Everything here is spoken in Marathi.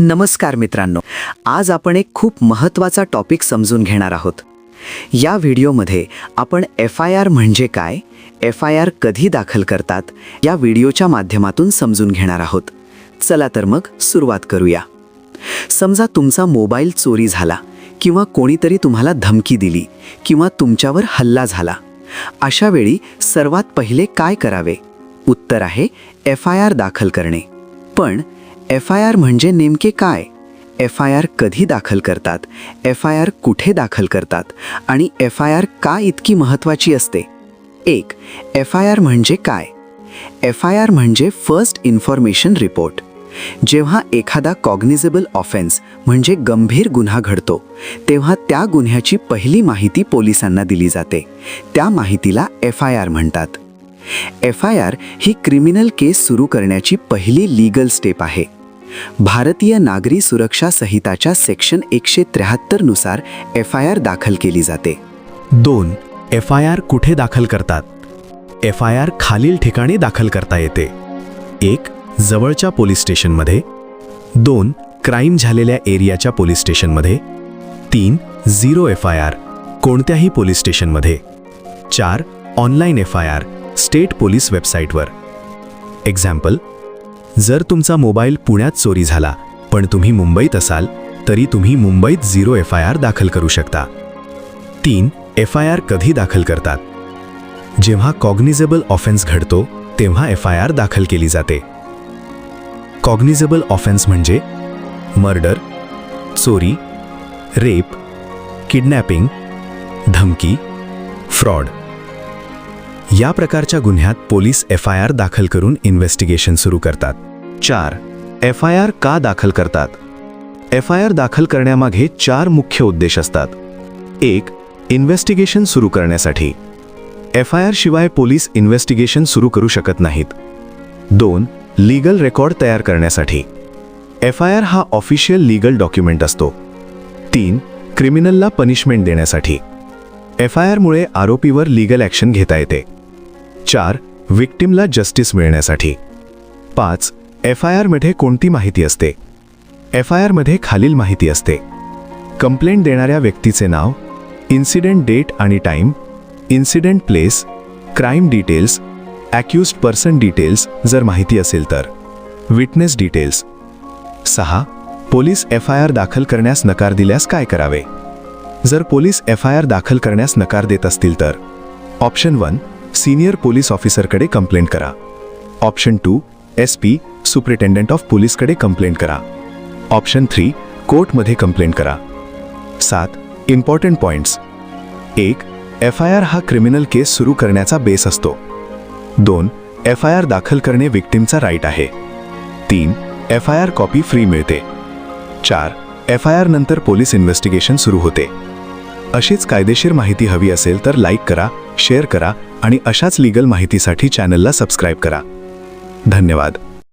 नमस्कार मित्रांनो, आज आपण एक खूप महत्त्वाचा टॉपिक समजून घेणार आहोत. या व्हिडिओमध्ये आपण FIR म्हणजे काय, FIR कधी दाखल करतात, या व्हिडिओच्या माध्यमातून समजून घेणार आहोत. चला तर मग सुरुवात करूया. समजा तुमचा मोबाईल चोरी झाला किंवा कोणीतरी तुम्हाला धमकी दिली किंवा तुमच्यावर हल्ला झाला. अशा वेळी सर्वात पहिले काय करावे? उत्तर आहे FIR दाखल करणे. पण FIR म्हणजे नेमके काय? FIR कधी दाखल करतात? FIR कुठे दाखल करतात? आणि FIR का इतकी महत्त्वाची असते? 1. FIR म्हणजे काय? FIR म्हणजे फर्स्ट इन्फॉर्मेशन रिपोर्ट. जेव्हा एखादा कॉग्निझेबल ऑफेन्स म्हणजे गंभीर गुन्हा घडतो, तेव्हा त्या गुन्ह्याची पहिली माहिती पोलिसांना दिली जाते. त्या माहितीला FIR म्हणतात. FIR ही क्रिमिनल केस सुरू करण्याची पहिली लीगल स्टेप आहे. भारतीय नागरी सुरक्षा संहिताच्या सेक्शन 173 नुसार FIR दाखल केली जाते. 2. FIR कुठे दाखल करतात? FIR खालील ठिकाणी दाखल करता येते. 1. जवळच्या पोलीस स्टेशनमध्ये. 2. क्राईम झालेल्या एरियाच्या पोलीस स्टेशनमध्ये. 3. झिरो FIR कोणत्याही पोलीस स्टेशनमध्ये. 4. ऑनलाईन FIR स्टेट पोलीस वेबसाईटवर. एक्झाम्पल, जर तुमचा मोबाईल पुण्यात चोरी झाला पण तुम्ही मुंबईत असाल तरी तुम्ही मुंबईत झिरो FIR दाखल करू शकता. 3. FIR कधी दाखल करतात? जेव्हा कॉग्निझेबल ऑफेन्स घडतो तेव्हा FIR दाखल केली जाते. कॉग्निझेबल ऑफेन्स म्हणजे मर्डर, चोरी, रेप, किडनॅपिंग, धमकी, फ्रॉड. या प्रकारच्या गुन्ह्यात पोलीस FIR दाखल करून इन्व्हेस्टिगेशन सुरू करतात. 4. FIR का दाखल करतात? FIR दाखल करण्यामागे 4 मुख्य उद्देश असतात. 1. इन्व्हेस्टिगेशन सुरू करण्यासाठी. FIR शिवाय पोलीस इन्व्हेस्टिगेशन सुरू करू शकत नाहीत. 2. लीगल रेकॉर्ड तयार करण्यासाठी. FIR हा ऑफिशियल लीगल डॉक्युमेंट असतो. 3. क्रिमिनलला पनिशमेंट देण्यासाठी. FIR मुळे आरोपीवर लीगल ॲक्शन घेता येते. 4. विक्टिमला जस्टिस मिळण्यासाठी. 5. FIR मध्ये कोणती माहिती असते? FIR मध्ये खालील माहिती असते: कंप्लेंट देणाऱ्या व्यक्तीचे नाव, इन्सिडेंट डेट आणि time, incident place, crime details, accused person details जर माहिती असेल तर, विटनेस डिटेल्स. 6. पोलीस FIR दाखल करण्यास नकार दिल्यास काय करावे? जर पोलीस FIR दाखल करण्यास नकार देत असतील तर ऑप्शन 1. सिनियर पोलीस ऑफिसरकडे कंप्लेंट करा. ऑप्शन 2. SP सुपरिटेंडंट ऑफ पोलीसकडे कंप्लेंट करा. ऑप्शन 3. कोर्टमध्ये कंप्लेंट करा. 7. Important points. 1. FIR हा क्रिमिनल केस सुरू करण्याचा बेस असतो. 2. FIR दाखल करणे विक्टिमचा राईट आहे. 3. FIR कॉपी फ्री मिळते. 4. FIR नंतर पोलीस इन्व्हेस्टिगेशन सुरू होते. अशीच कायदेशीर माहिती हवी असेल तर लाईक करा, शेअर करा आणि अशाच लीगल माहितीसाठी चॅनलला सबस्क्राईब करा. धन्यवाद.